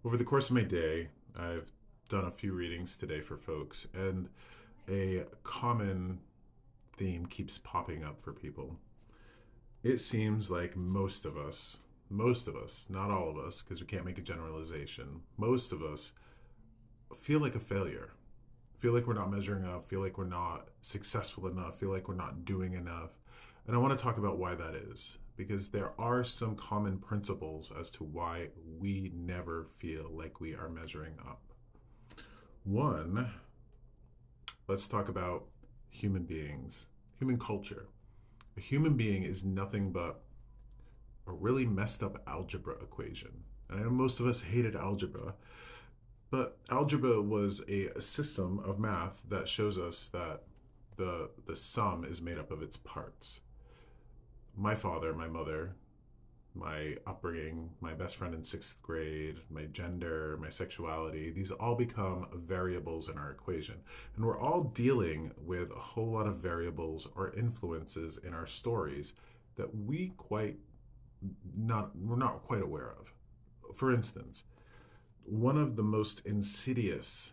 Over the course of my day, I've done a few readings today for folks, and a common theme keeps popping up for people. It seems like most of us, not all of us, because we can't make a generalization, most of us feel like a failure, feel like we're not measuring up, feel like we're not successful enough, feel like we're not doing enough. And I want to talk about why that is, because there are some common principles as to why we never feel like we are measuring up. One, let's talk about human beings, human culture. A human being is nothing but a really messed up algebra equation. And I know most of us hated algebra, but algebra was a system of math that shows us that the sum is made up of its parts. My father, my mother, my upbringing, my best friend in sixth grade, my gender, my sexuality, these all become variables in our equation. And we're all dealing with a whole lot of variables or influences in our stories that we're not quite aware of. For instance, one of the most insidious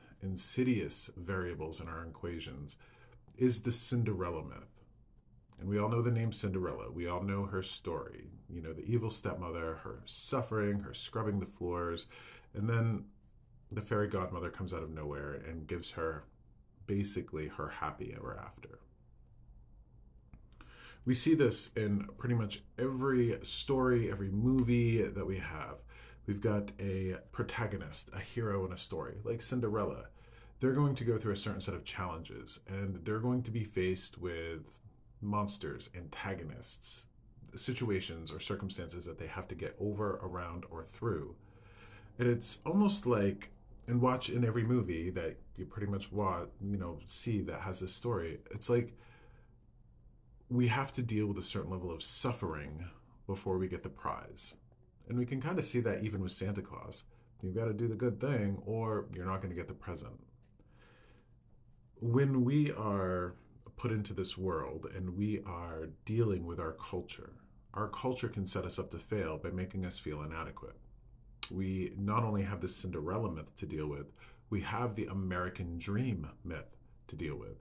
variables in our equations is the Cinderella myth. And we all know the name Cinderella. We all know her story. You know, the evil stepmother, her suffering, her scrubbing the floors, and then the fairy godmother comes out of nowhere and gives her basically her happy ever after. We see this in pretty much every story, every movie that we have. We've got a protagonist, a hero in a story, like Cinderella. They're going to go through a certain set of challenges, and they're going to be faced with monsters, antagonists, situations or circumstances that they have to get over, around, or through. And it's almost like, and watch in every movie that you pretty much see that has this story. It's like we have to deal with a certain level of suffering before we get the prize. And we can kind of see that even with Santa Claus. You've got to do the good thing or you're not going to get the present. When we are put into this world and we are dealing with our culture can set us up to fail by making us feel inadequate. We not only have the Cinderella myth to deal with, we have the American dream myth to deal with.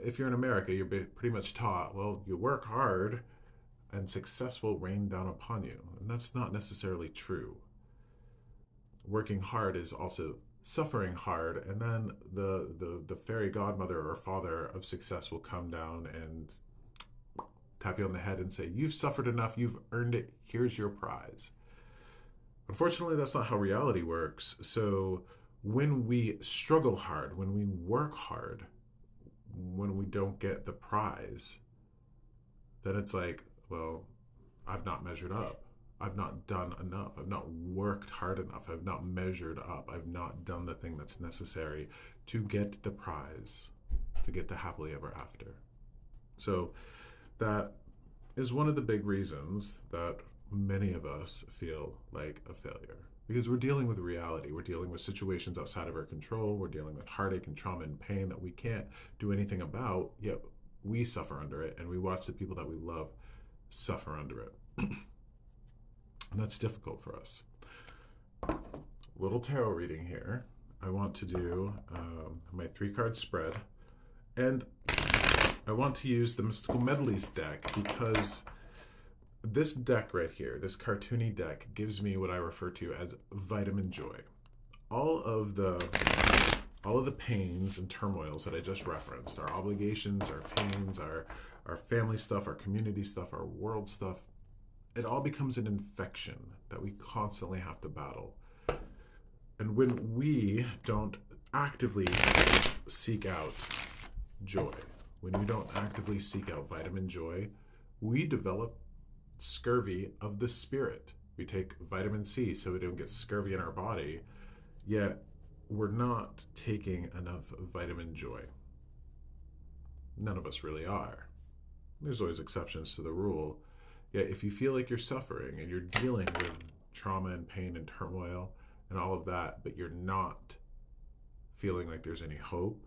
If you're in America, you're pretty much taught, well, you work hard and success will rain down upon you. And that's not necessarily true. Working hard is also suffering hard, and then the fairy godmother or father of success will come down and tap you on the head and say, you've suffered enough, you've earned it, here's your prize. Unfortunately, that's not how reality works. So when we struggle hard, when we work hard, when we don't get the prize, then it's like, well, I've not measured up. I've not done enough. I've not worked hard enough. I've not measured up. I've not done the thing that's necessary to get the prize, to get the happily ever after. So that is one of the big reasons that many of us feel like a failure. Because we're dealing with reality. We're dealing with situations outside of our control. We're dealing with heartache and trauma and pain that we can't do anything about, yet we suffer under it, and we watch the people that we love suffer under it. And that's difficult for us. Little tarot reading here. I want to do my 3-card spread, and I want to use the Mystical Medleys deck because this deck right here, this cartoony deck, gives me what I refer to as vitamin joy. All of the pains and turmoils that I just referenced, our obligations, our pains, our family stuff, our community stuff, our world stuff, it all becomes an infection that we constantly have to battle. And when we don't actively seek out joy, when we don't actively seek out vitamin joy, we develop scurvy of the spirit. We take vitamin C so we don't get scurvy in our body, yet we're not taking enough vitamin joy. None of us really are. There's always exceptions to the rule. Yet if you feel like you're suffering and you're dealing with trauma and pain and turmoil and all of that, but you're not feeling like there's any hope,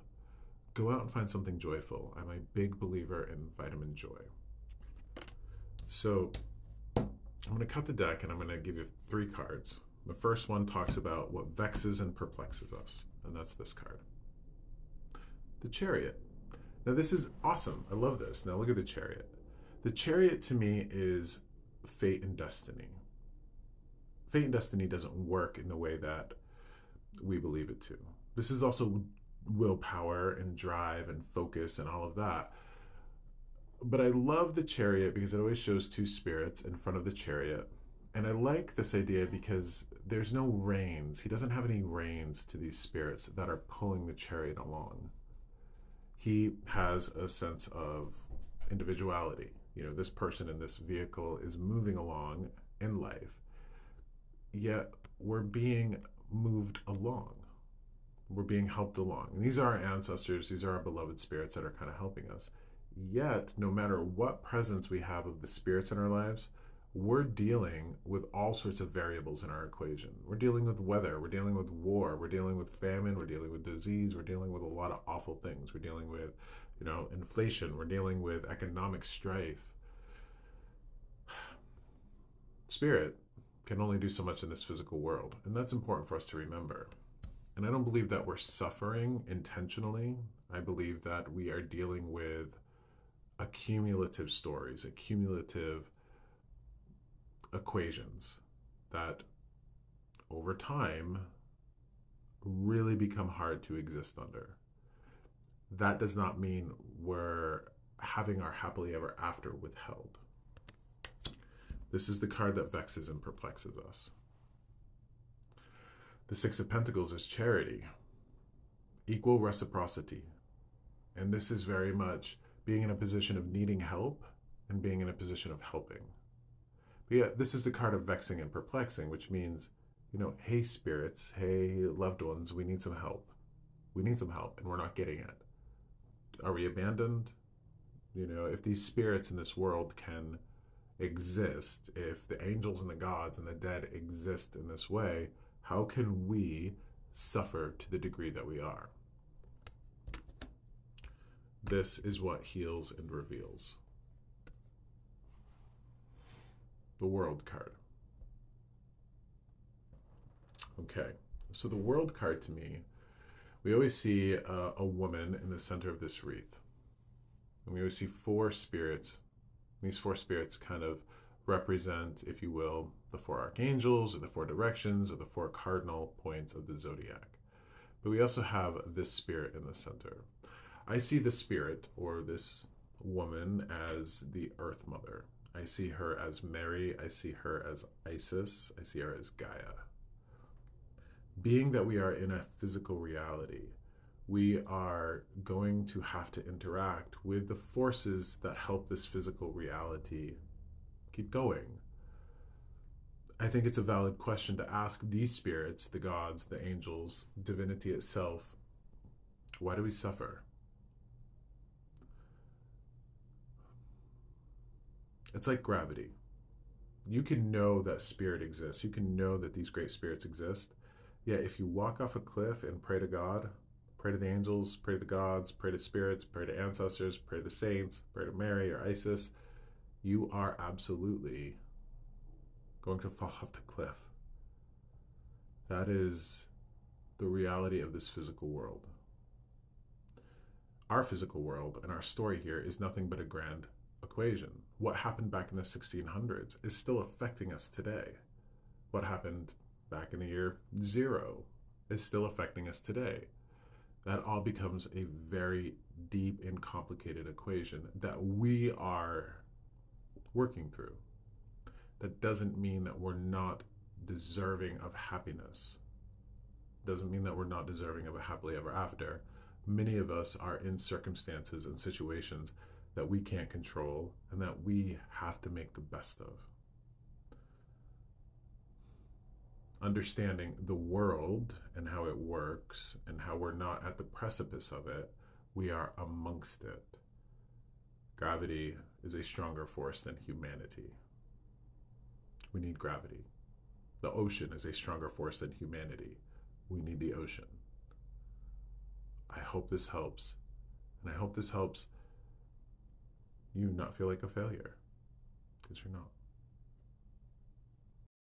go out and find something joyful. I'm a big believer in vitamin joy. So I'm going to cut the deck and I'm going to give you 3 cards. The first one talks about what vexes and perplexes us, and that's this card. The Chariot. Now, this is awesome. I love this. Now, look at the Chariot. The Chariot to me is fate and destiny. Fate and destiny doesn't work in the way that we believe it to. This is also willpower and drive and focus and all of that. But I love the Chariot because it always shows two spirits in front of the Chariot. And I like this idea because there's no reins. He doesn't have any reins to these spirits that are pulling the Chariot along. He has a sense of individuality. This person in this vehicle is moving along in life, yet we're being moved along. We're being helped along. And these are our ancestors, these are our beloved spirits that are kind of helping us. Yet, no matter what presence we have of the spirits in our lives, we're dealing with all sorts of variables in our equation. We're dealing with weather, we're dealing with war, we're dealing with famine, we're dealing with disease, we're dealing with a lot of awful things. We're dealing with, inflation, we're dealing with economic strife. Spirit can only do so much in this physical world, and that's important for us to remember. And I don't believe that we're suffering intentionally. I believe that we are dealing with accumulative stories, accumulative equations that over time really become hard to exist under. That does not mean we're having our happily ever after withheld. This is the card that vexes and perplexes us. The Six of Pentacles is charity, equal reciprocity. And this is very much being in a position of needing help and being in a position of helping. But yeah, this is the card of vexing and perplexing, which means, hey spirits, hey loved ones, we need some help. We need some help and we're not getting it. Are we abandoned? If these spirits in this world can exist, if the angels and the gods and the dead exist in this way, how can we suffer to the degree that we are? This is what heals and reveals. The World card. Okay, so the World card to me, we always see a woman in the center of this wreath. And we always see four spirits. These four spirits kind of represent, if you will, the four archangels or the four directions or the four cardinal points of the zodiac. But we also have this spirit in the center. I see the spirit, or this woman, as the Earth Mother. I see her as Mary. I see her as Isis. I see her as Gaia. Being that we are in a physical reality, we are going to have to interact with the forces that help this physical reality keep going. I think it's a valid question to ask these spirits, the gods, the angels, divinity itself, why do we suffer? It's like gravity. You can know that spirit exists. You can know that these great spirits exist. Yet if you walk off a cliff and pray to God, pray to the angels, pray to the gods, pray to spirits, pray to ancestors, pray to the saints, pray to Mary or Isis, you are absolutely going to fall off the cliff. That is the reality of this physical world. Our physical world and our story here is nothing but a grand equation. What happened back in the 1600s is still affecting us today. What happened back in the year 0 is still affecting us today. That all becomes a very deep and complicated equation that we are working through. That doesn't mean that we're not deserving of happiness. Doesn't mean that we're not deserving of a happily ever after. Many of us are in circumstances and situations that we can't control and that we have to make the best of. Understanding the world and how it works and how we're not at the precipice of it, we are amongst it. Gravity is a stronger force than humanity. We need gravity. The ocean is a stronger force than humanity. We need the ocean. I hope this helps. And I hope this helps you not feel like a failure, because you're not.